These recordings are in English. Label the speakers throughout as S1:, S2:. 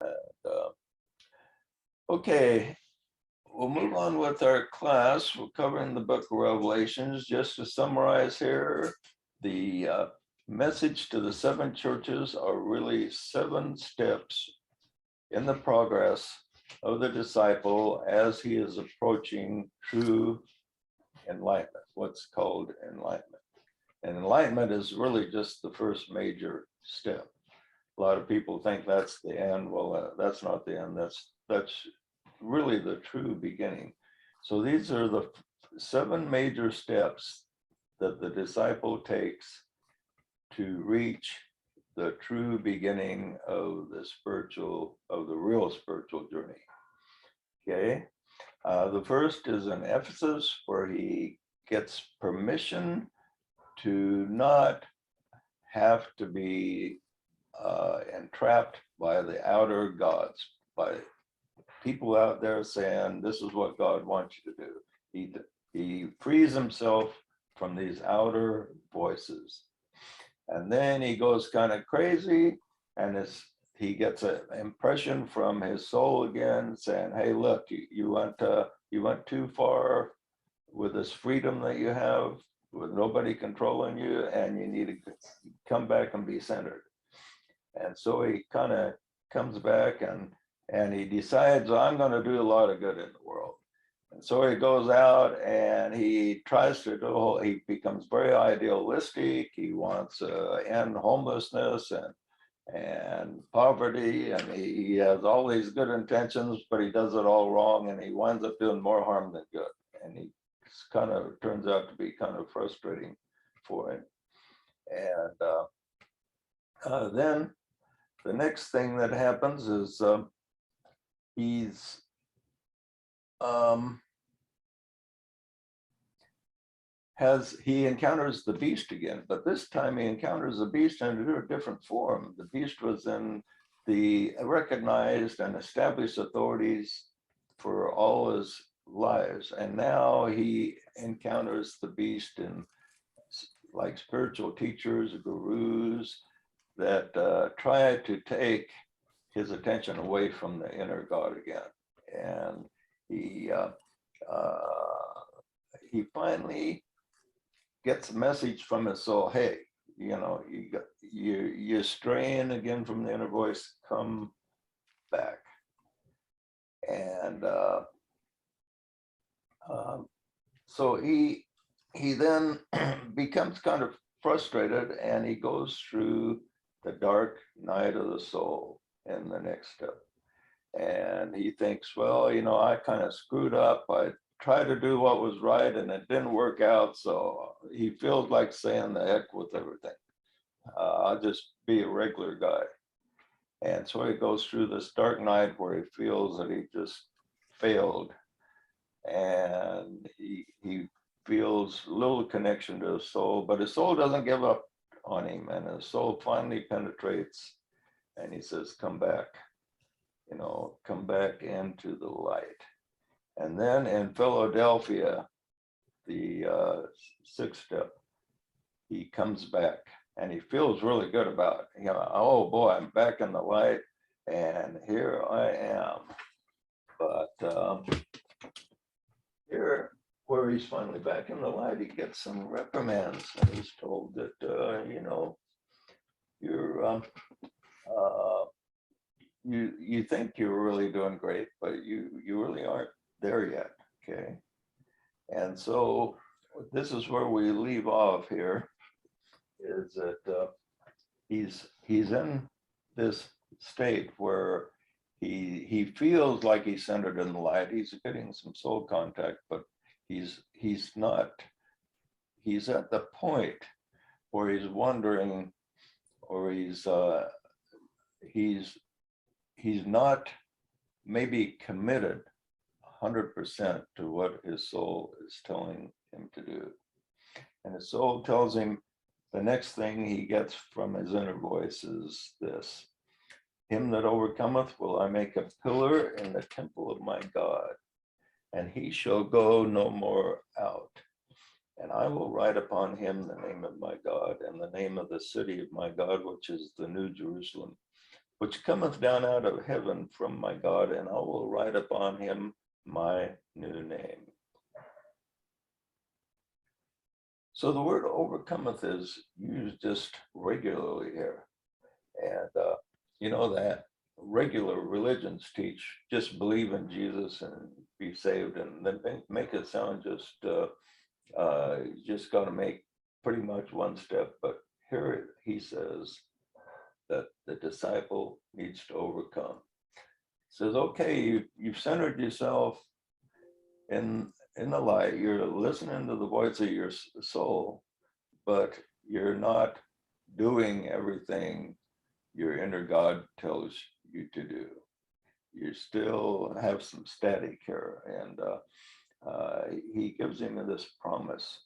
S1: Uh, okay, we'll move on with our class. We're covering the book of Revelations. Just to summarize here, the message to the seven churches are really 7 steps in the progress of the disciple as he is approaching true enlightenment, what's called enlightenment. And enlightenment is really just the first major step. A lot of people think that's the end. Well, that's not the end. That's really the true beginning. So these are the 7 major steps that the disciple takes to reach the true beginning of the real spiritual journey. Okay. The first is in Ephesus, where he gets permission to not have to be entrapped by the outer gods, by people out there saying, this is what God wants you to do. He frees himself from these outer voices. And then he goes kind of crazy, and he gets an impression from his soul again saying, hey, look, you went too far with this freedom that you have, with nobody controlling you, and you need to come back and be centered. And so he kind of comes back and he decides, I'm going to do a lot of good in the world. And so he goes out and he tries to do, he becomes very idealistic. He wants to end homelessness and poverty, and he has all these good intentions, but he does it all wrong, and he winds up doing more harm than good. And he kind of turns out to be kind of frustrating for him. And then the next thing that happens is he encounters the beast again, but this time he encounters the beast in a different form. The beast was in the recognized and established authorities for all his lives, and now he encounters the beast in like spiritual teachers, gurus that try to take his attention away from the inner God again. And he finally gets a message from his soul, hey, you're straying again from the inner voice, come back. And so he then becomes kind of frustrated, and he goes through the dark night of the soul in the next step. And he thinks, well, I kind of screwed up. I tried to do what was right and it didn't work out. So he feels like saying the heck with everything. I'll just be a regular guy. And so he goes through this dark night where he feels that he just failed. And he feels little connection to his soul, but his soul doesn't give up on him. And his soul finally penetrates and he says, come back. Come back into the light. And then in Philadelphia, the 6th step, he comes back and he feels really good about it. Oh boy, I'm back in the light and here I am. But here, where he's finally back in the light, he gets some reprimands and he's told that, you think you're really doing great, but you really aren't there yet. Okay. And so this is where we leave off here, is that he's in this state where he feels like he's centered in the light. He's getting some soul contact, but he's not. He's at the point where he's wondering, or he's not maybe committed 100% to what his soul is telling him to do. And his soul tells him the next thing he gets from his inner voice is this: him that overcometh will I make a pillar in the temple of my God, and he shall go no more out. And I will write upon him the name of my God and the name of the city of my God, which is the New Jerusalem, which cometh down out of heaven from my God, and I will write upon him my new name. So the word overcometh is used just regularly here. And you know that regular religions teach just believe in Jesus and be saved, and then make it sound just you just got to make pretty much one step. But here he says that the disciple needs to overcome. Says, okay, you've centered yourself in the light. You're listening to the voice of your soul, but you're not doing everything your inner God tells you to do. You still have some static here. And he gives him this promise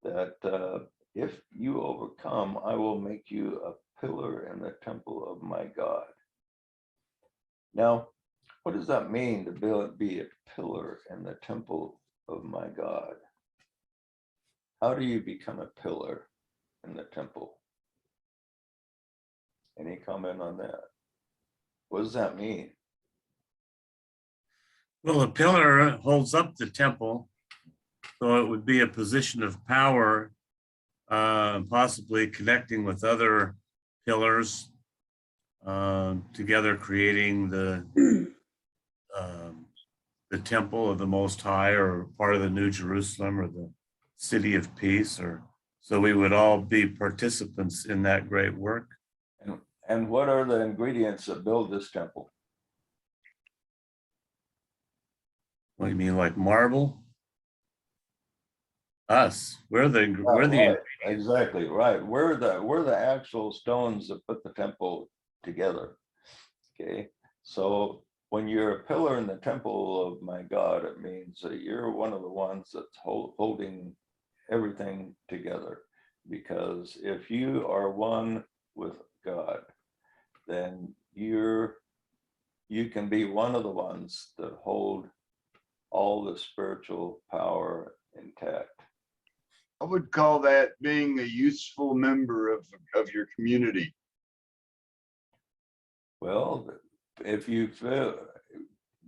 S1: that if you overcome, I will make you a pillar in the temple of my God. Now, what does that mean to be a pillar in the temple of my God? How do you become a pillar in the temple? Any comment on that? What does that mean?
S2: Well, a pillar holds up the temple, so it would be a position of power, possibly connecting with other pillars, together creating the temple of the Most High, or part of the New Jerusalem, or the city of peace, or so we would all be participants in that great work.
S1: And what are the ingredients that build this temple?
S2: What do you mean, like marble? Us. We're the
S1: Right, exactly right. We're the actual stones that put the temple together. Okay, so when you're a pillar in the temple of my God, it means that you're one of the ones that's holding everything together. Because if you are one with God, then you can be one of the ones that hold all the spiritual power intact.
S3: I would call that being a useful member of your community.
S1: Well, if you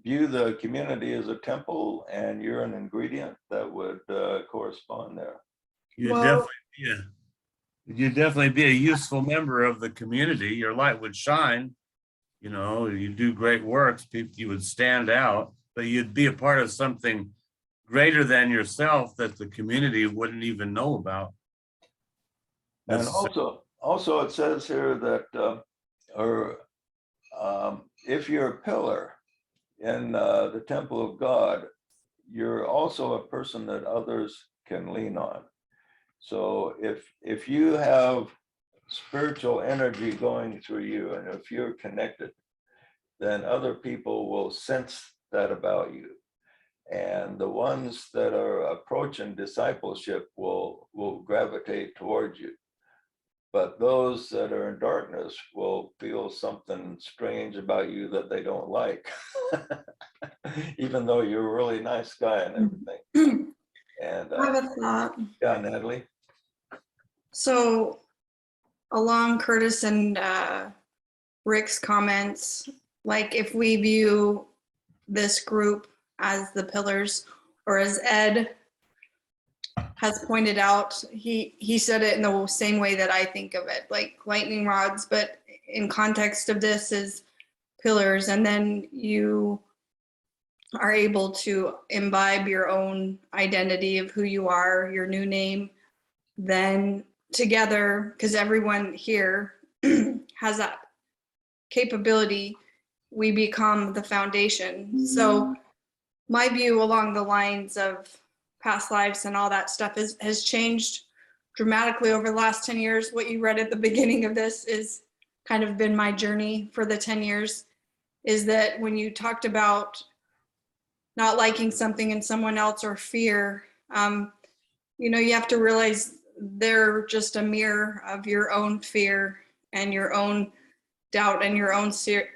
S1: view the community as a temple and you're an ingredient, that would correspond there.
S2: You'd definitely be a useful member of the community. Your light would shine. You know, you do great works, people, you would stand out, but you'd be a part of something greater than yourself that the community wouldn't even know about.
S1: And also it says here that if you're a pillar in the temple of God, you're also a person that others can lean on. So if you have spiritual energy going through you, and if you're connected, then other people will sense that about you. And the ones that are approaching discipleship will gravitate towards you. But those that are in darkness will feel something strange about you that they don't like, even though you're a really nice guy and everything. And
S4: I have a thought.
S1: yeah, Natalie.
S4: So along Curtis and Rick's comments, like if we view this group as the pillars, or as Ed has pointed out, he said it in the same way that I think of it, like lightning rods, but in context of this is pillars. And then you are able to imbibe your own identity of who you are, your new name, then together, because everyone here has that capability, we become the foundation. So my view along the lines of past lives and all that stuff has changed dramatically over the last 10 years. What you read at the beginning of this is kind of been my journey for the 10 years, is that when you talked about not liking something in someone else or fear, you have to realize they're just a mirror of your own fear and your own doubt and your own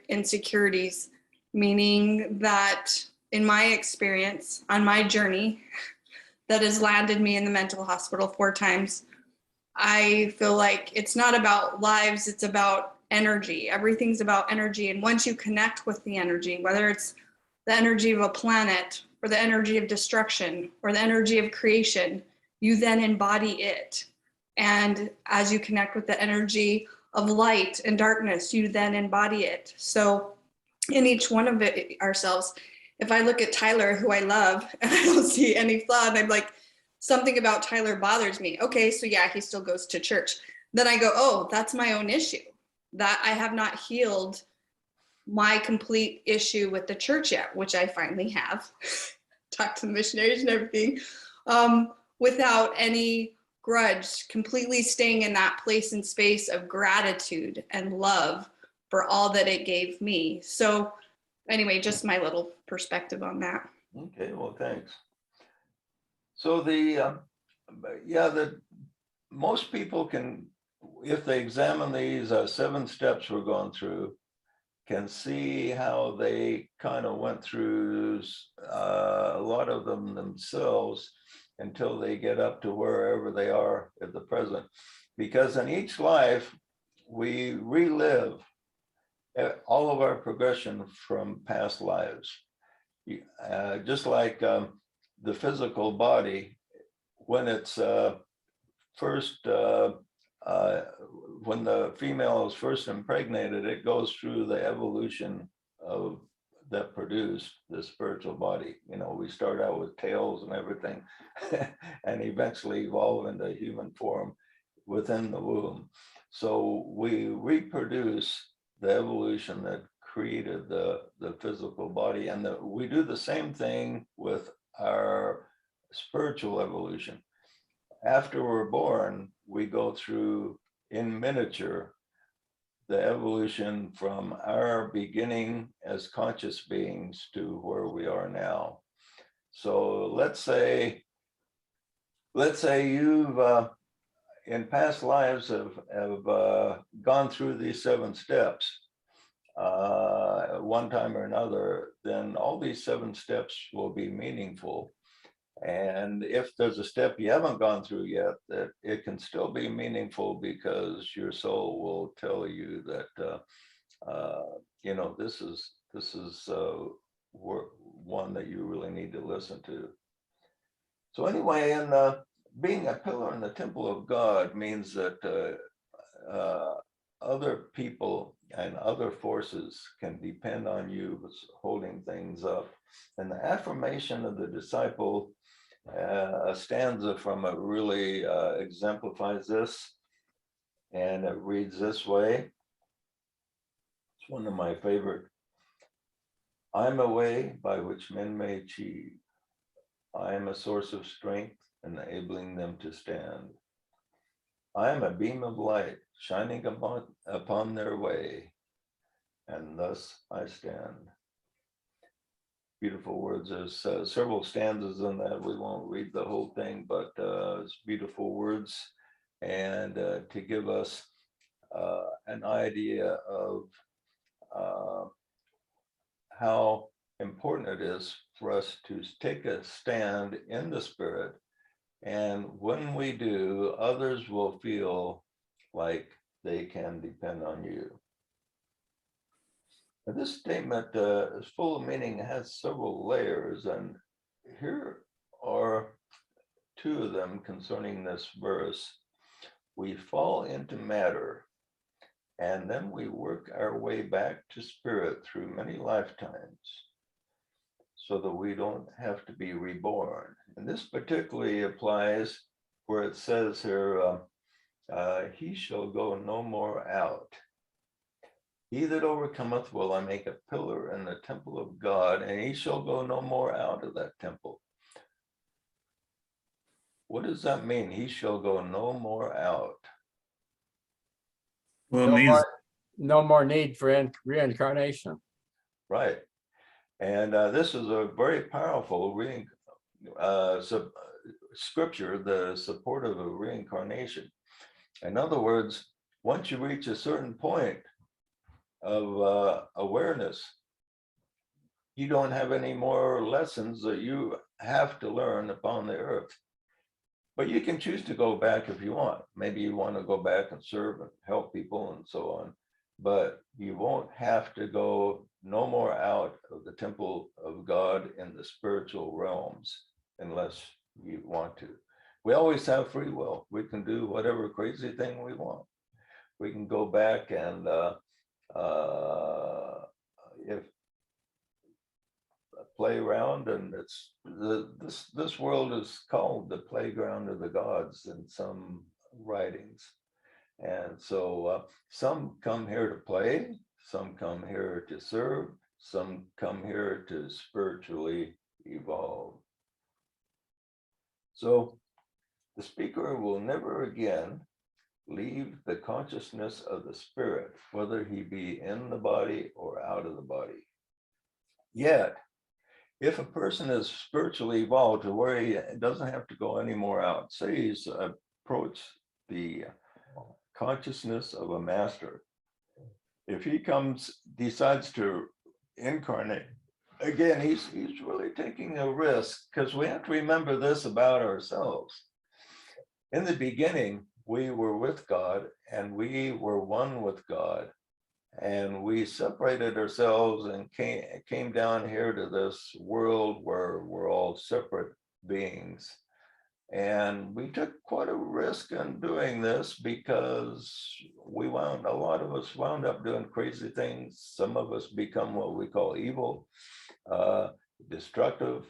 S4: insecurities, meaning that in my experience on my journey that has landed me in the mental hospital 4 times, I feel like it's not about lives, it's about energy. Everything's about energy. And once you connect with the energy, whether it's the energy of a planet or the energy of destruction or the energy of creation, you then embody it. And as you connect with the energy of light and darkness, you then embody it. So in each one of it ourselves, if I look at Tyler, who I love, and I don't see any flaw, and I'm like, something about Tyler bothers me. Okay, so yeah, he still goes to church. Then I go, oh, that's my own issue, that I have not healed my complete issue with the church yet, which I finally have. Talked to the missionaries and everything, without any grudge, completely staying in that place and space of gratitude and love for all that it gave me. So anyway, just my little perspective on that.
S1: Okay, well, thanks. So the most people can, if they examine these 7 steps we're going through, can see how they kind of went through a lot of them themselves until they get up to wherever they are at the present. Because in each life, we relive all of our progression from past lives. Just like the physical body, when it's when the female is first impregnated, it goes through the evolution of that produced the spiritual body. You know, we start out with tails and everything and eventually evolve into human form within the womb. So we reproduce the evolution that created the physical body, and we do the same thing with our spiritual evolution. After we're born, we go through in miniature the evolution from our beginning as conscious beings to where we are now. So let's say you've in past lives have gone through these 7 steps one time or another, then all these 7 steps will be meaningful. And if there's a step you haven't gone through yet, that it can still be meaningful, because your soul will tell you that you know, this is one that you really need to listen to. So anyway, and being a pillar in the temple of God means that other people and other forces can depend on you holding things up. And the affirmation of the disciple stanza from it really exemplifies this, and it reads this way. It's one of my favorite. I'm a way by which men may achieve. I am a source of strength, enabling them to stand. I am a beam of light shining upon their way, and thus I stand. Beautiful words. There's several stanzas in that. We won't read the whole thing, but it's beautiful words, and to give us an idea of how important it is for us to take a stand in the spirit. And when we do, others will feel like they can depend on you. Now, this statement is full of meaning, has several layers, and here are 2 of them concerning this verse. We fall into matter, and then we work our way back to spirit through many lifetimes, so that we don't have to be reborn. And this particularly applies where it says here, he shall go no more out. He that overcometh will I make a pillar in the temple of God, and he shall go no more out of that temple. What does that mean? He shall go no more out.
S2: Well, it means
S5: No more need for reincarnation.
S1: Right. And this is a very powerful scripture, the support of a reincarnation. In other words, once you reach a certain point of awareness, you don't have any more lessons that you have to learn upon the earth. But you can choose to go back if you want. Maybe you want to go back and serve and help people and so on. but you won't have to go no more out of the temple of God in the spiritual realms unless you want to. We always have free will. We can do whatever crazy thing we want. We can go back and if play around, and it's this world is called the playground of the gods in some writings. And so some come here to play, some come here to serve, some come here to spiritually evolve. So the speaker will never again leave the consciousness of the spirit, whether he be in the body or out of the body. Yet, if a person is spiritually evolved to where he doesn't have to go any more out, say he's approached the consciousness of a master, if he decides to incarnate, again, he's really taking a risk, because we have to remember this about ourselves. In the beginning, we were with God and we were one with God. And we separated ourselves and came down here to this world where we're all separate beings. And we took quite a risk in doing this, because a lot of us wound up doing crazy things. Some of us become what we call evil, destructive,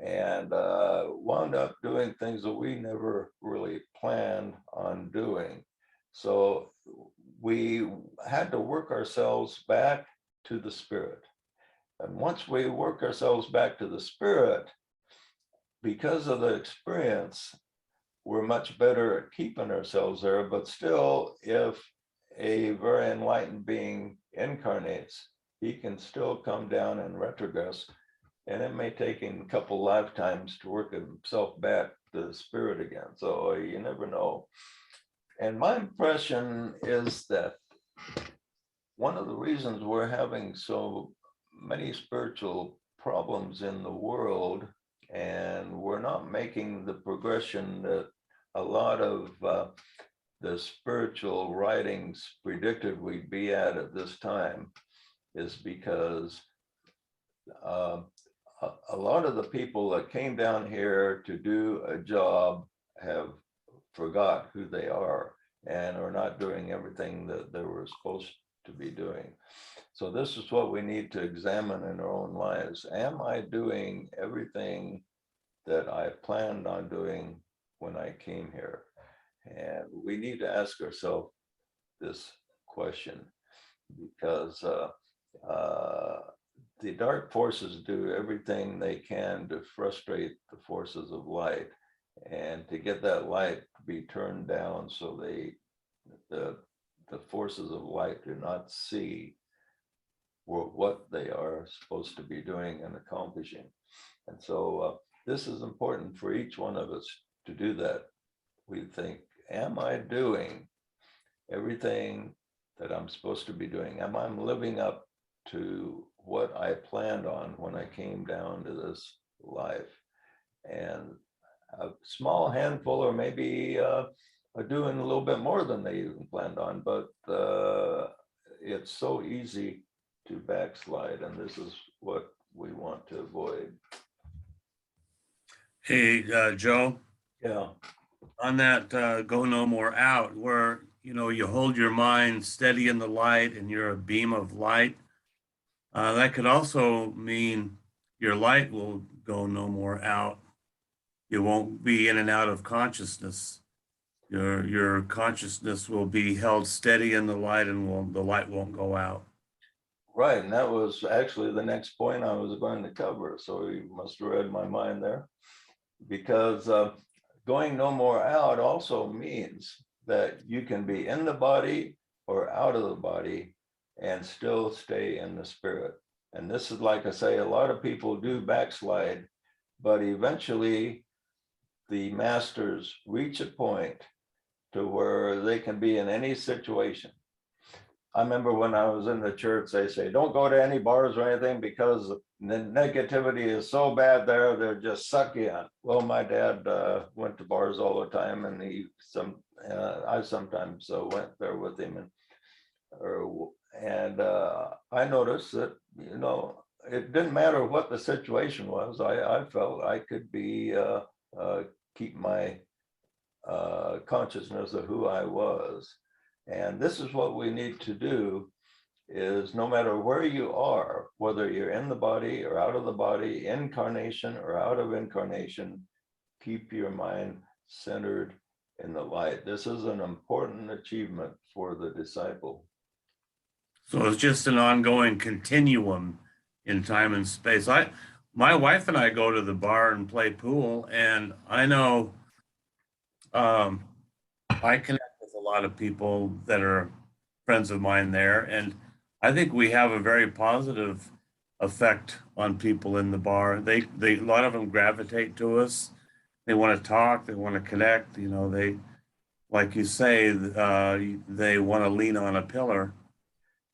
S1: and wound up doing things that we never really planned on doing. So we had to work ourselves back to the spirit. And once we work ourselves back to the spirit, because of the experience, we're much better at keeping ourselves there. But still, if a very enlightened being incarnates, he can still come down and retrogress. And it may take him a couple lifetimes to work himself back to the spirit again. So you never know. And my impression is that one of the reasons we're having so many spiritual problems in the world, and we're not making the progression that a lot of the spiritual writings predicted we'd be at this time, is because a lot of the people that came down here to do a job have forgot who they are and are not doing everything that they were supposed to be doing. So this is what we need to examine in our own lives. Am I doing everything that I planned on doing when I came here? And we need to ask ourselves this question, because the dark forces do everything they can to frustrate the forces of light, and to get that light to be turned down so the forces of light do not see what they are supposed to be doing and accomplishing. And so this is important for each one of us to do that. We think, am I doing everything that I'm supposed to be doing? Am I living up to what I planned on when I came down to this life? And a small handful, or maybe are doing a little bit more than they even planned on, but it's so easy to backslide, and this is what we want to avoid.
S2: Hey, Joe,
S1: Yeah,
S2: on that go no more out, where you hold your mind steady in the light and you're a beam of light, that could also mean your light will go no more out. You won't be in and out of consciousness. Your consciousness will be held steady in the light, and the light won't go out.
S1: right. And that was actually the next point I was going to cover. So you must have read my mind there, because going no more out also means that you can be in the body or out of the body and still stay in the spirit. And this is, like I say, a lot of people do backslide, but eventually the masters reach a point to where they can be in any situation. I remember when I was in the church, they say, don't go to any bars or anything, because the negativity is so bad there, they'll just suck you in. Well, my dad went to bars all the time, and I sometimes went there with him, or I noticed that, you know, it didn't matter what the situation was. I felt I could be, keep my consciousness of who I was. And this is what we need to do is no matter where you are, whether you're in the body or out of the body, incarnation or out of incarnation, keep your mind centered in the light. This is an important achievement for the disciple.
S2: So it's just an ongoing continuum in time and space. My wife and I go to the bar and play pool, and I know I connect with a lot of people that are friends of mine there, and I think we have a very positive effect on people in the bar. They a lot of them gravitate to us. They want to talk, they want to connect, you know, they, like you say, they want to lean on a pillar.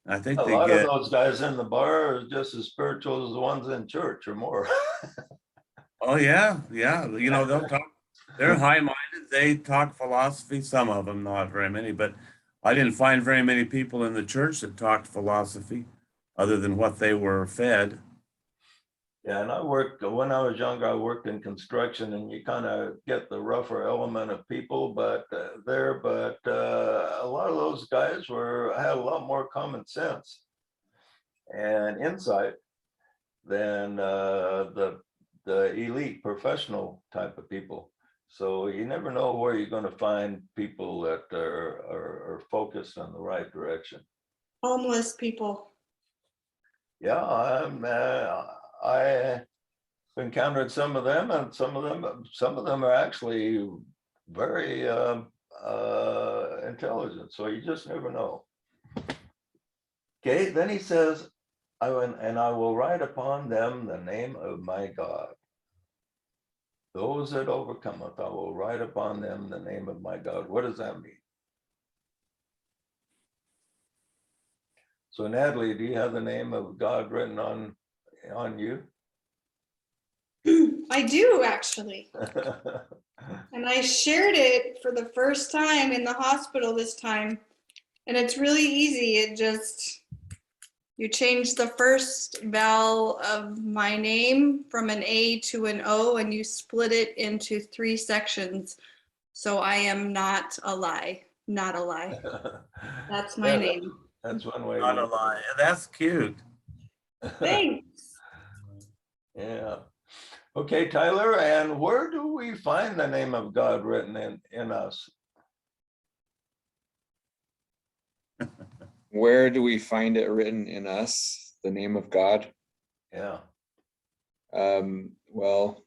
S2: I think
S1: A
S2: they
S1: lot of
S2: get,
S1: those guys in the bar are just as spiritual as the ones in church or more.
S2: oh yeah, yeah, you know, they'll talk, they're high-minded, they talk philosophy, some of them, not very many, but I didn't find very many people in the church that talked philosophy other than what they were fed.
S1: Yeah, and I worked, when I was younger, I worked in construction and you kind of get the rougher element of people, but a lot of those guys had a lot more common sense and insight than the elite professional type of people. So you never know where you're going to find people that are focused on the right direction.
S4: Homeless people.
S1: Yeah, I encountered some of them, and some of them are actually very intelligent. So you just never know. Okay, then he says, I will write upon them the name of my God. Those that overcometh, I will write upon them the name of my God. What does that mean? So Natalie, do you have the name of God written on you?
S4: I do actually. And I shared it for the first time in the hospital this time. And it's really easy. It just, you change the first vowel of my name from an A to an O, and you split it into 3 sections. So I am not a lie, not a lie. That's my
S1: Yeah,
S4: name.
S1: that's one way.
S2: Not a lie. That's cute.
S4: Thanks.
S1: Yeah. Okay, Tyler, and where do we find the name of God written in us?
S6: Where do we find it written in us, the name of God?
S1: Yeah.
S6: Well,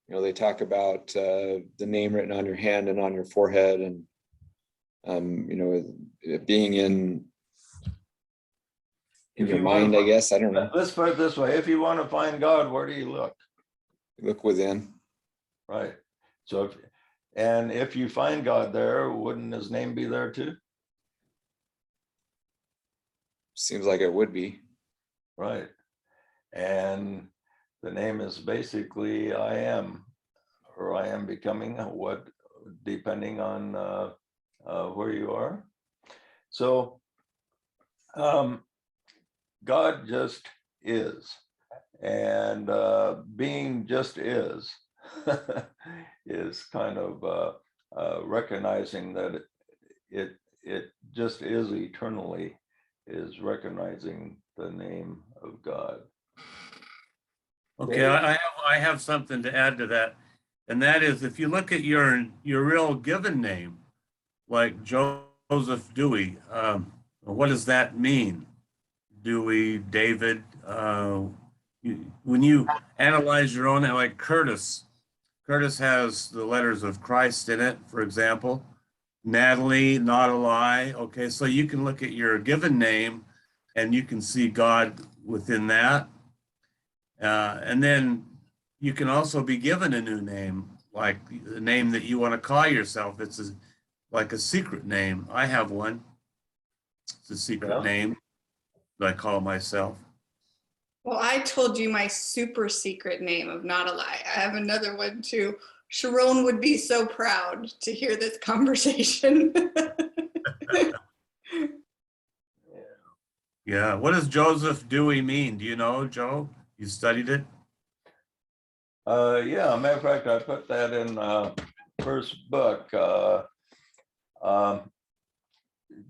S6: you know, they talk about the name written on your hand and on your forehead, and you know, it being in
S1: If
S6: your
S1: you want
S6: mind,
S1: to-
S6: I guess. I don't know.
S1: Let's put it this way. If you want to find God, where do you look?
S6: Look within.
S1: Right. So if you find God there, wouldn't his name be there too?
S6: Seems like it would be.
S1: Right. And the name is basically I am, or I am becoming, what, depending on where you are. So God just is, and being just is kind of recognizing that it just is eternally, is recognizing the name of God.
S2: Okay, I have something to add to that. And that is, if you look at your real given name, like Joseph Dewey, what does that mean? Dewey, David, when you analyze your own, like Curtis has the letters of Christ in it, for example. Natalie, not a lie. Okay, so you can look at your given name and you can see God within that. And then you can also be given a new name, like the name that you want to call yourself. It's like a secret name. I have one. It's a secret name that I call myself.
S4: Well, I told you my super secret name of not a lie. I have another one too. Sharon would be so proud to hear this conversation.
S2: Yeah. What does Joseph Dewey mean? Do you know, Joe? You studied it?
S1: Yeah, matter of fact, I put that in first book.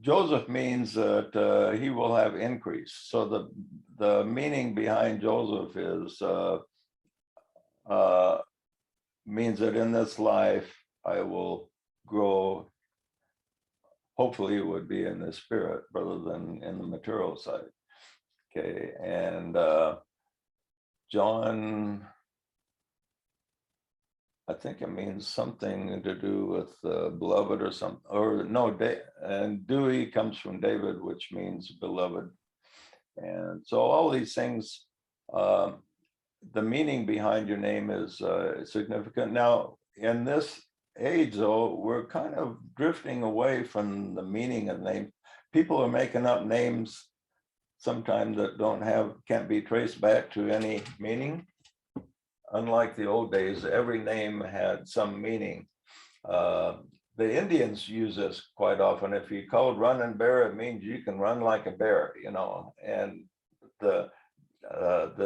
S1: Joseph means that he will have increase. So the meaning behind Joseph is means that in this life I will grow. Hopefully, it would be in the spirit rather than in the material side. Okay, and John, I think it means something to do with beloved or something, or no, and Dewey comes from David, which means beloved. And so all these things, the meaning behind your name is significant. Now, in this age, though, we're kind of drifting away from the meaning of name. People are making up names sometimes that can't be traced back to any meaning. Unlike the old days, every name had some meaning. The Indians use this quite often. If you called running bear, it means you can run like a bear, you know. And the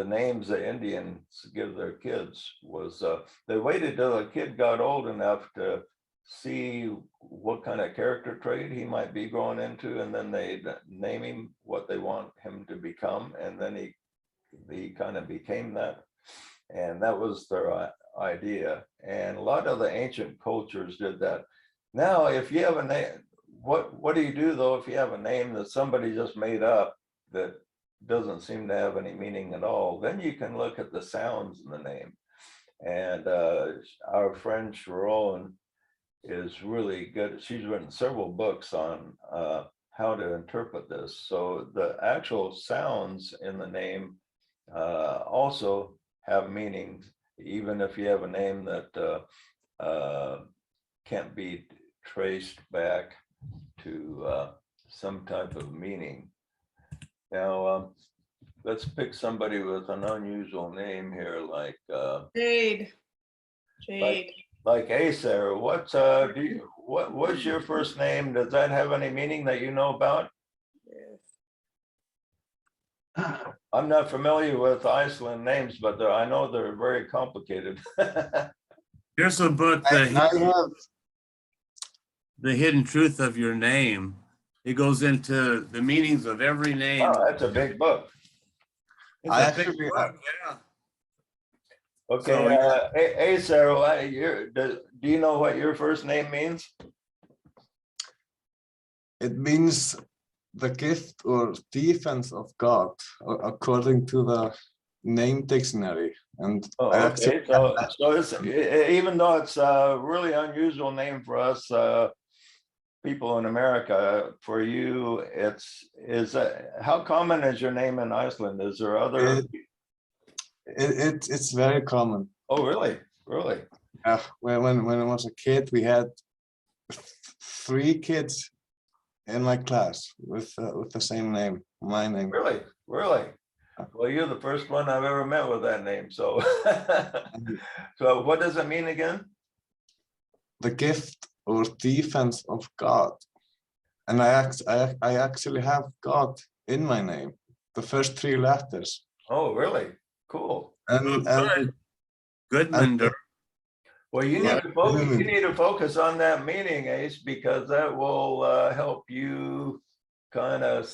S1: names the Indians give their kids was they waited till the kid got old enough to see what kind of character trait he might be growing into, and then they name him what they want him to become, and then he kind of became that. And that was their idea. And a lot of the ancient cultures did that. Now, if you have a name, what do you do though if you have a name that somebody just made up that doesn't seem to have any meaning at all? Then you can look at the sounds in the name. And our friend Sharon is really good. She's written several books on how to interpret this. So the actual sounds in the name also have meanings, even if you have a name that can't be traced back to some type of meaning. Now, let's pick somebody with an unusual name here, like
S4: Jade.
S1: like Acer. What's what's your first name? Does that have any meaning that you know about? I'm not familiar with Iceland names, but I know they're very complicated.
S2: Here's a book,
S3: I have,
S2: The Hidden Truth of Your Name. It goes into the meanings of every name.
S1: Oh, that's a big book.
S2: It's
S3: I
S2: a big
S3: actually-
S2: book, yeah.
S1: Okay,
S2: So,
S1: hey, Sarah, do you know what your first name means?
S7: It means the gift or defense of God, according to the name dictionary. And
S1: Oh,
S7: I
S1: okay, so it's even though it's a really unusual name for us people in America, for you, how common is your name in Iceland? Is there other?
S7: it's very common.
S1: Oh, really? Really?
S7: When I was a kid, we had 3 kids in my class with the same name, my name.
S1: Really? Really? Well, you're the first one I've ever met with that name. So, so what does it mean again?
S7: The gift or defense of God. And I actually have God in my name, the first 3 letters.
S1: Oh, really? Cool.
S7: And
S2: Goodman.
S1: Well, you
S7: Yeah.
S1: need to focus on that meaning, Ace, because that will help you kind of,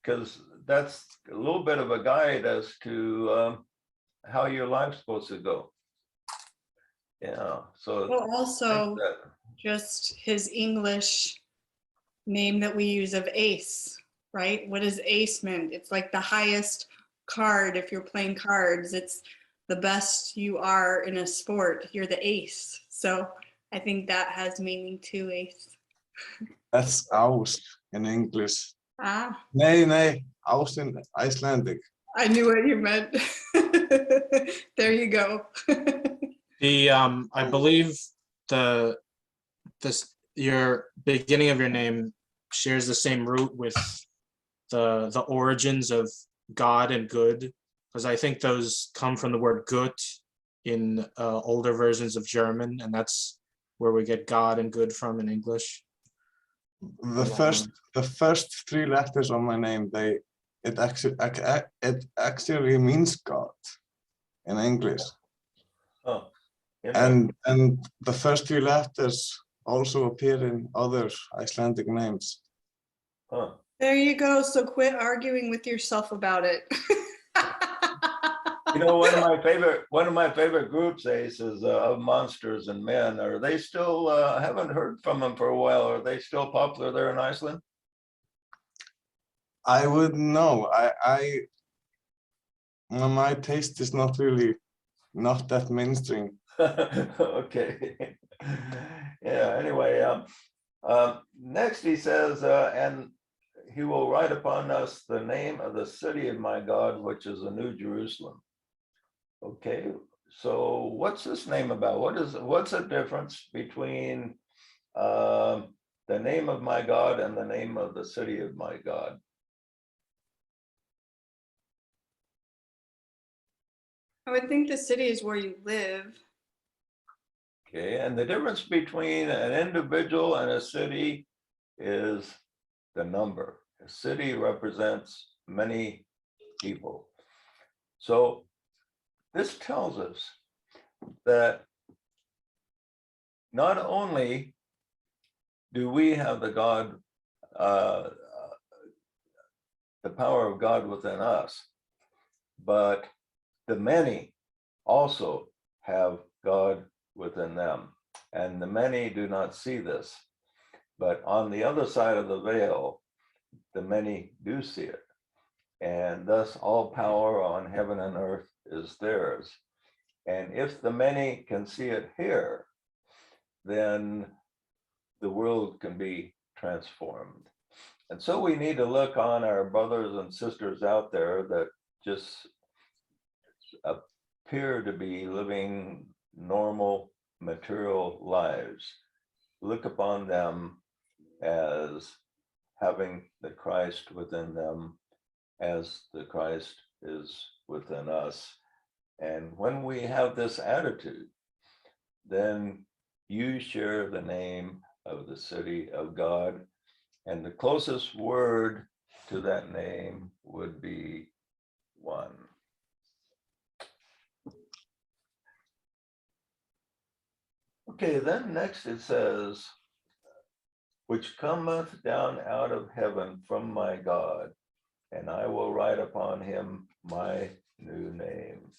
S1: because that's a little bit of a guide as to how your life's supposed to go. Yeah. So
S4: Well, also
S1: that,
S4: just his English name that we use of ace, right? What does ace mean? It's like the highest card. If you're playing cards, it's the best you are in a sport. You're the ace. So I think that has meaning too, ace.
S7: that's aus in English.
S4: Ah,
S7: Nee, aus in Icelandic.
S4: I knew what you meant. There you go.
S8: I believe your beginning of your name shares the same root with the origins of God and good, because I think those come from the word gut in older versions of German, and that's where we get God and good from in English.
S7: The first 3 letters of my name, it actually means God in English.
S1: Oh, interesting.
S7: And the first three letters also appear in other Icelandic names.
S1: Huh.
S4: There you go. So quit arguing with yourself about it.
S1: You know, one of my favorite groups, Ace, is of Monsters and Men. Are they still? I haven't heard from them for a while. Are they still popular there in Iceland?
S7: I wouldn't know. My taste is not that mainstream.
S1: Okay. Yeah. Anyway, next he says, and he will write upon us the name of the city of my God, which is the New Jerusalem. Okay, so what's this name about? What's the difference between the name of my God and the name of the city of my God?
S4: I would think the city is where you live.
S1: Okay, and the difference between an individual and a city is the number. A city represents many people. So this tells us that not only do we have the power of God within us, but the many also have God within them. And the many do not see this. But on the other side of the veil, the many do see it. And thus all power on heaven and earth is theirs. And if the many can see it here, then the world can be transformed. And so we need to look on our brothers and sisters out there that just appear to be living normal material lives. Look upon them as having the Christ within them, as the Christ is within us. And when we have this attitude, then you share the name of the city of God. And the closest word to that name would be one. Okay, then next it says, which cometh down out of heaven from my God, and I will write upon him my new name.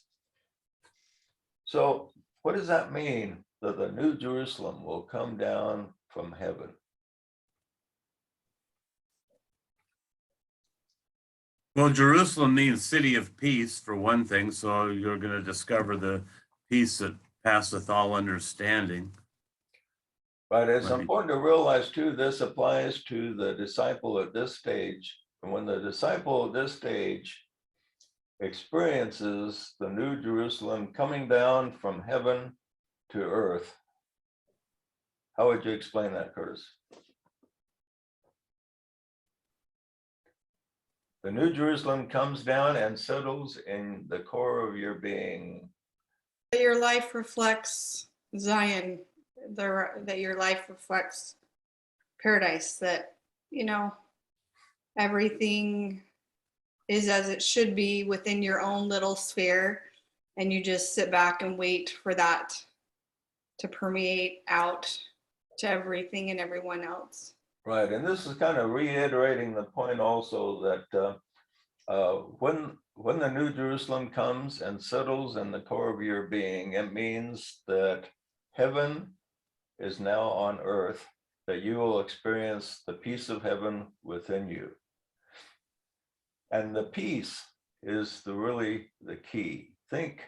S1: So what does that mean, that the New Jerusalem will come down from heaven?
S2: Well, Jerusalem means city of peace for one thing, so you're going to discover the peace that passeth all understanding.
S1: But it's
S2: Right.
S1: important to realize too, this applies to the disciple at this stage. And when the disciple at this stage experiences the New Jerusalem coming down from heaven to earth, how would you explain that, Curtis? The New Jerusalem comes down and settles in the core of your being.
S4: Your life reflects Zion, that your life reflects paradise, that, you know, everything is as it should be within your own little sphere, and you just sit back and wait for that to permeate out to everything and everyone else.
S1: Right, and this is kind of reiterating the point also that when the New Jerusalem comes and settles in the core of your being, it means that heaven is now on earth, that you will experience the peace of heaven within you. And the peace is really the key. Think,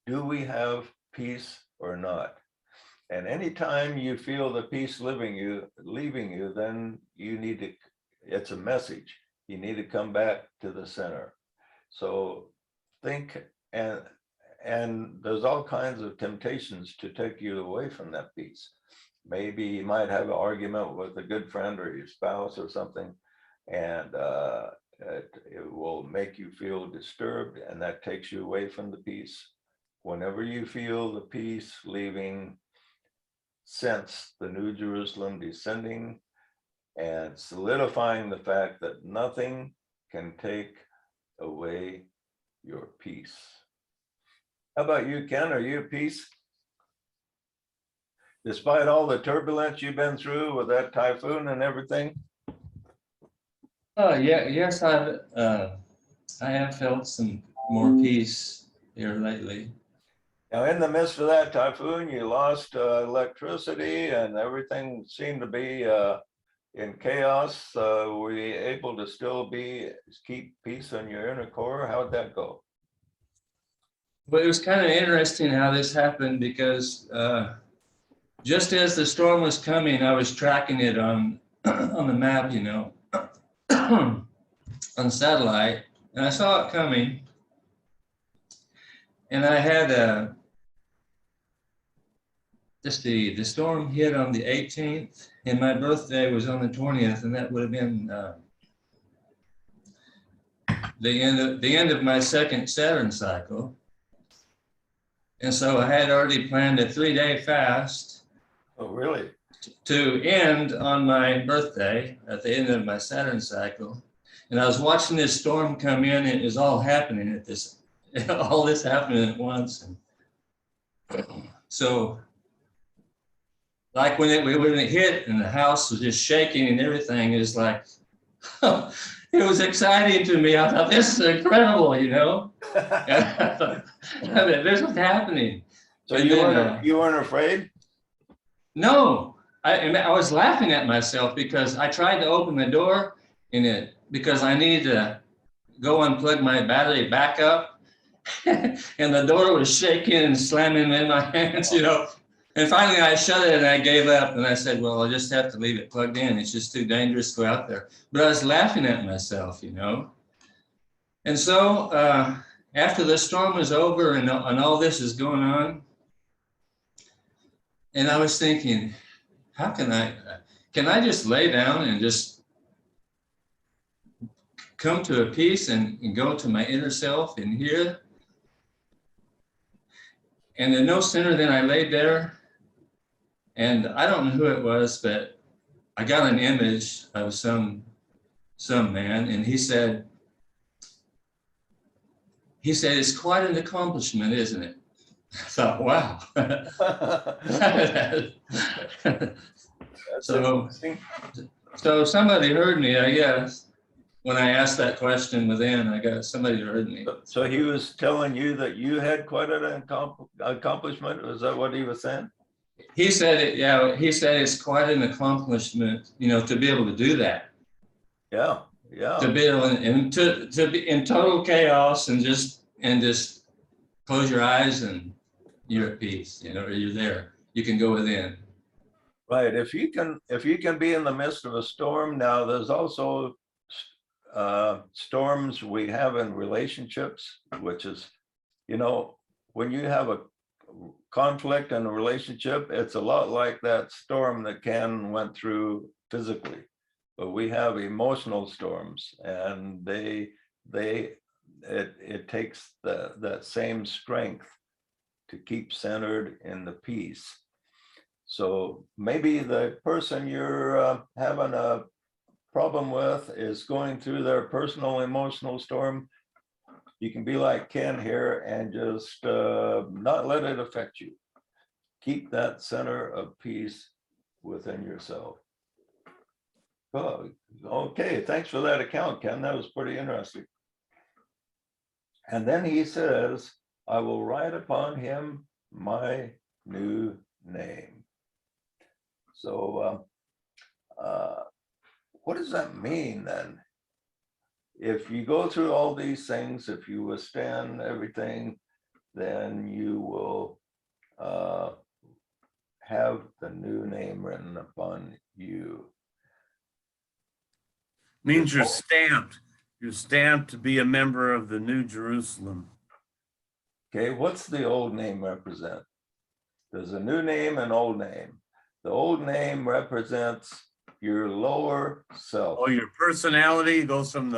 S1: do we have peace or not? And anytime you feel the peace leaving you, then you need to, it's a message. You need to come back to the center. So think, and there's all kinds of temptations to take you away from that peace. Maybe you might have an argument with a good friend or your spouse or something, and it will make you feel disturbed, and that takes you away from the peace. Whenever you feel the peace leaving, sense the New Jerusalem descending and solidifying the fact that nothing can take away your peace. How about you, Ken? Are you at peace? Despite all the turbulence you've been through with that typhoon and everything?
S9: Yeah, yes, I have felt some more peace here lately.
S1: Now, in the midst of that typhoon, you lost electricity and everything seemed to be in chaos. Were you able to still keep peace in your inner core? How'd that go?
S9: But it was kind of interesting how this happened because just as the storm was coming, I was tracking it on on the map, you know, on satellite, and I saw it coming. And I had just the storm hit on the 18th, and my birthday was on the 20th, and that would have been the end of my second Saturn cycle. And so I had already planned a 3-day fast.
S1: Oh, really?
S9: To end on my birthday at the end of my Saturn cycle. And I was watching this storm come in, and it was all happening at this, all this happening at once. And so, like when it hit and the house was just shaking and everything, it was like, it was exciting to me. I thought, this is incredible, you know? I mean, this was happening.
S1: So
S9: And
S1: you weren't afraid?
S9: No, I was laughing at myself because I tried to open the door because I needed to go unplug my battery back up, and the door was shaking and slamming in my hands, you know. And finally I shut it and I gave up and I said, well, I'll just have to leave it plugged in. It's just too dangerous to go out there. But I was laughing at myself, you know. And so after the storm was over and all this is going on, and I was thinking, how can I just lay down and just come to a peace and go to my inner self in here? And then no sooner than I laid there, and I don't know who it was, but I got an image of some man, and he said, it's quite an accomplishment, isn't it? I thought, wow. So somebody heard me, I guess. When I asked that question within, I guess somebody heard me.
S1: So he was telling you that you had quite an accomplishment? Was that what he was saying?
S9: He said it, yeah, he said it's quite an accomplishment, you know, to be able to do that.
S1: Yeah, yeah.
S9: To be able to be in total chaos and just close your eyes and you're at peace, you know, or you're there. You can go within.
S1: Right. If you can be in the midst of a storm, now there's also storms we have in relationships, which is, you know, when you have a conflict in a relationship, it's a lot like that storm that Ken went through physically, but we have emotional storms, and it takes that same strength to keep centered in the peace. So maybe the person you're having a problem with is going through their personal emotional storm. You can be like Ken here and just not let it affect you. Keep that center of peace within yourself. Oh, okay, thanks for that account, Ken. That was pretty interesting. And then he says, I will write upon him my new name. So what does that mean then? If you go through all these things, if you withstand everything, then you will have the new name written upon you.
S2: Means you're stamped. You're stamped to be a member of the New Jerusalem.
S1: Okay, what's the old name represent? There's a new name and old name. The old name represents your lower self.
S2: Oh, your personality goes from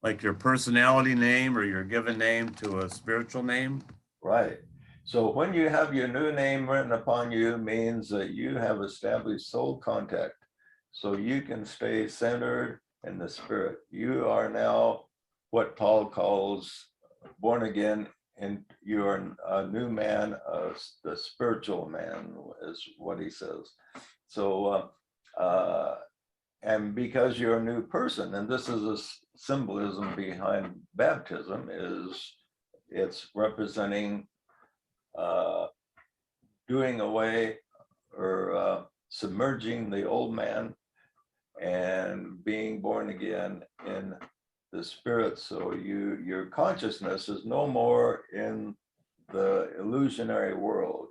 S2: like your personality name or your given name to a spiritual name.
S1: Right. So when you have your new name written upon you, means that you have established soul contact. So you can stay centered in the spirit. You are now what Paul calls born again, and you're a new man, the spiritual man is what he says. So, and because you're a new person, and this is a symbolism behind baptism, is it's representing doing away or submerging the old man and being born again in the spirit. So your consciousness is no more in the illusionary world,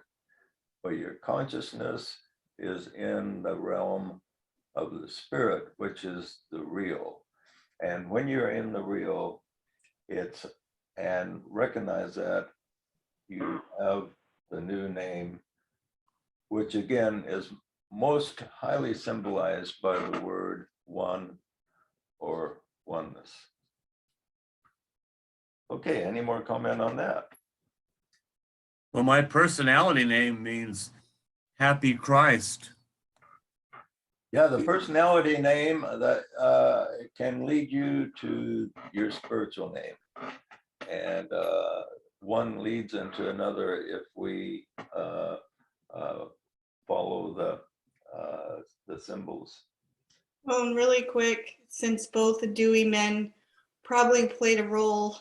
S1: but your consciousness is in the realm of the spirit, which is the real. And when you're in the real, and recognize that, you have the new name, which again is most highly symbolized by the word one or oneness. Okay, any more comment on that?
S2: Well, my personality name means Happy Christ.
S1: Yeah, the personality name that can lead you to your spiritual name. And one leads into another if we follow the symbols.
S4: Well, and really quick, since both the Dewey men probably played a role.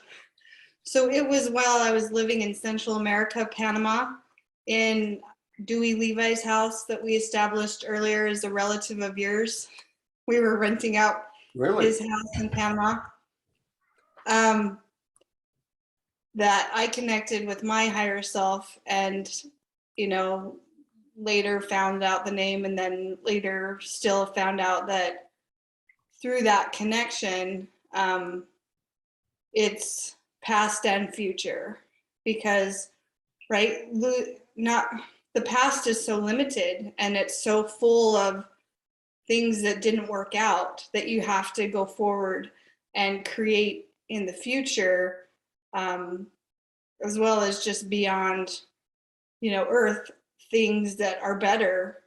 S4: So it was while I was living in Central America, Panama, in Dewey Levi's house that we established earlier as a relative of yours. We were renting out
S1: Really?
S4: his house in Panama. That I connected with my higher self and, later found out the name, and then later still found out that through that connection, it's past and future, because the past is so limited and it's so full of things that didn't work out that you have to go forward and create in the future, as well as just beyond earth, things that are better.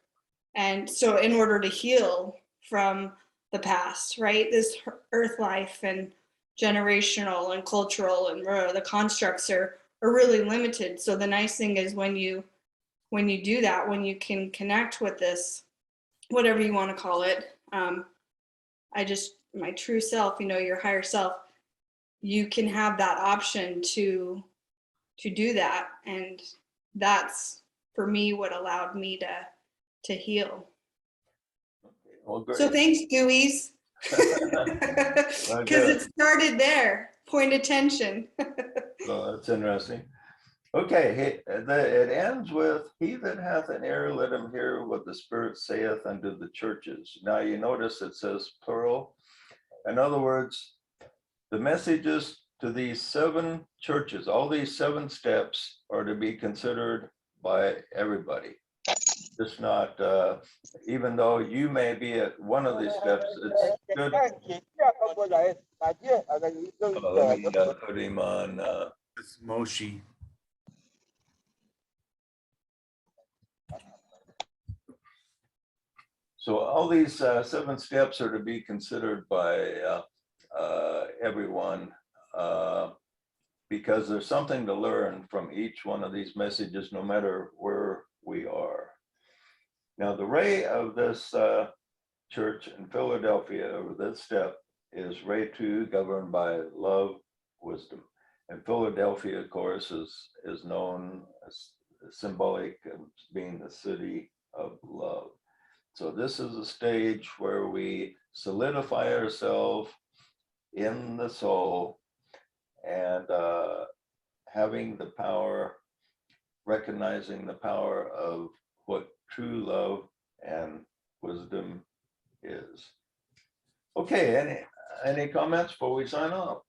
S4: And so in order to heal from the past, this earth life and generational and cultural and the constructs are really limited. So the nice thing is when you do that, when you can connect with this, whatever you want to call it, my true self, your higher self, you can have that option to do that. And that's for me what allowed me to heal.
S1: Well, great.
S4: So thanks, Dewey's.
S1: Well,
S4: Because
S1: good.
S4: it started there. Point attention.
S1: So that's interesting. Okay, it ends with, he that hath an ear, let him hear what the Spirit saith unto the churches. Now you notice it says plural. In other words, the messages to these 7 churches, all these 7 steps are to be considered by everybody. It's not, even though you may be at one of these steps, it's good. Let me put him on.
S2: It's Moshi.
S1: So all these 7 steps are to be considered by everyone, because there's something to learn from each one of these messages, no matter where we are. Now, the ray of this church in Philadelphia, or this step, is ray 2, governed by love, wisdom. And Philadelphia, of course, is known as symbolic of being the city of love. So this is a stage where we solidify ourselves in the soul and having the power, recognizing the power of what true love and wisdom is. Okay, any comments before we sign off?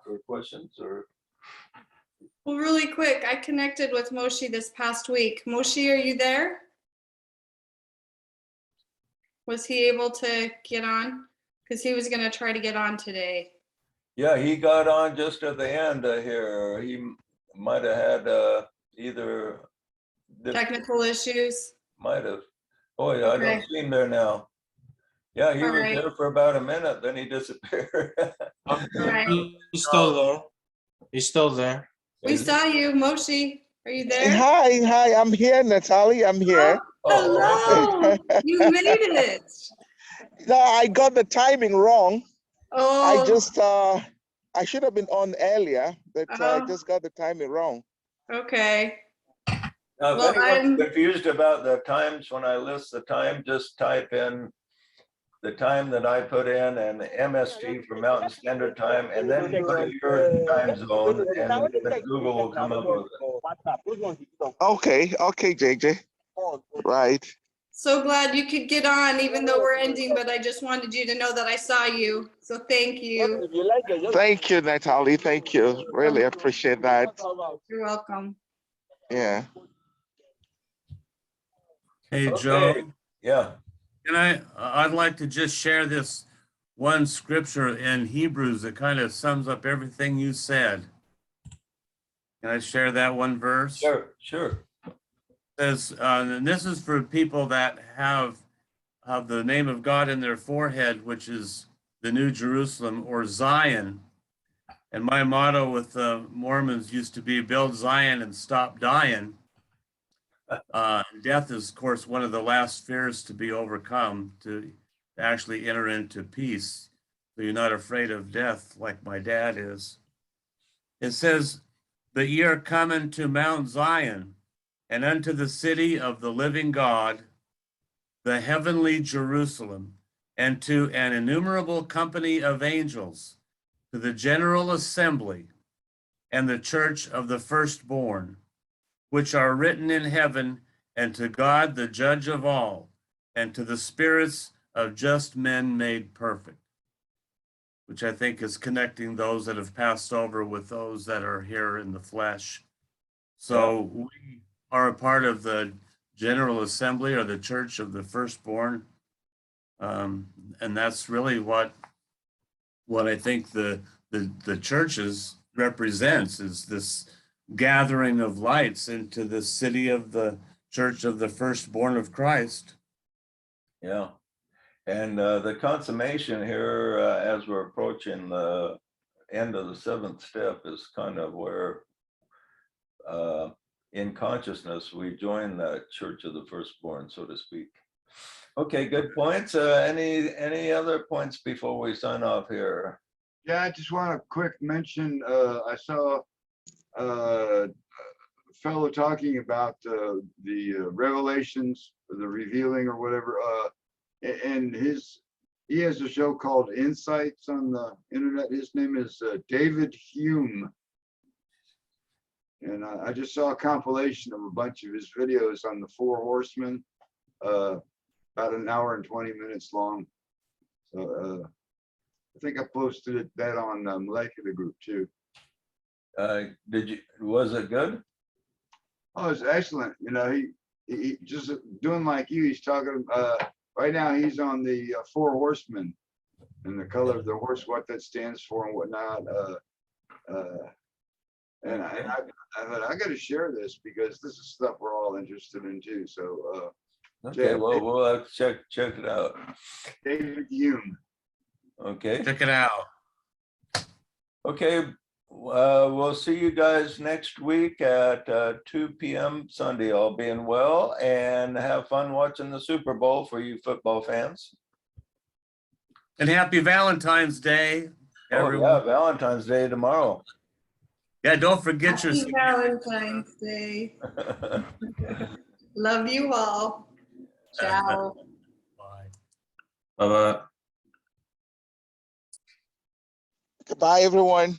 S1: Or questions or?
S4: Well, really quick, I connected with Moshi this past week. Moshi, are you there? Was he able to get on? Because he was going to try to get on today.
S1: Yeah, he got on just at the end here. He might have had either.
S4: Technical issues.
S1: Might have. Oh yeah, I don't
S4: Okay.
S1: see him there now. Yeah, he
S4: All
S1: was
S4: right.
S1: there for about a minute, then he disappeared.
S4: Right.
S8: He's still there. He's still there.
S4: We saw you, Moshi. Are you there?
S10: Hi, I'm here, Natalie. I'm here.
S4: Oh, hello. You made it.
S10: No, I got the timing wrong. I
S4: Oh,
S10: just I should have been on earlier, but I
S4: Oh.
S10: just got the timing wrong.
S4: okay.
S1: Now,
S4: Well,
S1: if anyone's
S4: I'm-
S1: confused about the times, when I list the time, just type in the time that I put in and MST for Mountain Standard Time, and then put in your time zone, and then Google will come up with it.
S10: Okay, JJ. Right.
S4: So glad you could get on, even though we're ending, but I just wanted you to know that I saw you. So thank you.
S10: Thank you, Natalie. Thank you. Really appreciate that.
S4: You're welcome.
S10: Yeah.
S2: Hey,
S1: Okay.
S2: Joe,
S1: Yeah,
S2: I'd like to just share this one scripture in Hebrews that kind of sums up everything you said. Can I share that one verse?
S1: sure.
S2: Says, and this is for people that have the name of God in their forehead, which is the New Jerusalem or Zion. And my motto with the Mormons used to be build Zion and stop dying. Death is, of course, one of the last fears to be overcome, to actually enter into peace. So you're not afraid of death like my dad is. It says, but ye are coming to Mount Zion and unto the city of the living God, the heavenly Jerusalem, and to an innumerable company of angels, to the general assembly and the church of the firstborn, which are written in heaven, and to God, the judge of all, and to the spirits of just men made perfect, which I think is connecting those that have passed over with those that are here in the flesh. So we are a part of the General Assembly or the Church of the Firstborn. And that's really what I think the churches represents, is this gathering of lights into the city of the Church of the Firstborn of Christ.
S1: Yeah. And the consummation here, as we're approaching the end of the seventh step, is kind of where in consciousness we join the Church of the Firstborn, so to speak. Okay, good points. Any other points before we sign off here?
S3: Yeah, I just want to quick mention, I saw a fellow talking about the revelations, the revealing or whatever, and he has a show called Insights on the internet. His name is David Hume. And I just saw a compilation of a bunch of his videos on the Four Horsemen, about an hour and 20 minutes long. So I think I posted that on Molecular Group too.
S1: Was it good?
S3: Oh, it's excellent. You know, he just doing like you. He's talking. Right now, he's on the Four Horsemen and the color of the horse, what that stands for, and whatnot. And I thought I got to share this because this is stuff we're all interested in too. So,
S1: Okay, well, we'll have to check it out.
S3: David Hume.
S1: Okay.
S2: Check it out.
S1: Okay, we'll see you guys next week at 2 p.m. Sunday, all being well, and have fun watching the Super Bowl for you football fans.
S2: And happy Valentine's Day, everyone.
S1: Oh, yeah, Valentine's Day tomorrow.
S2: Yeah, don't forget your
S4: Happy Valentine's Day. Love you all. Ciao.
S2: Bye.
S1: Bye-bye.
S10: Goodbye, everyone.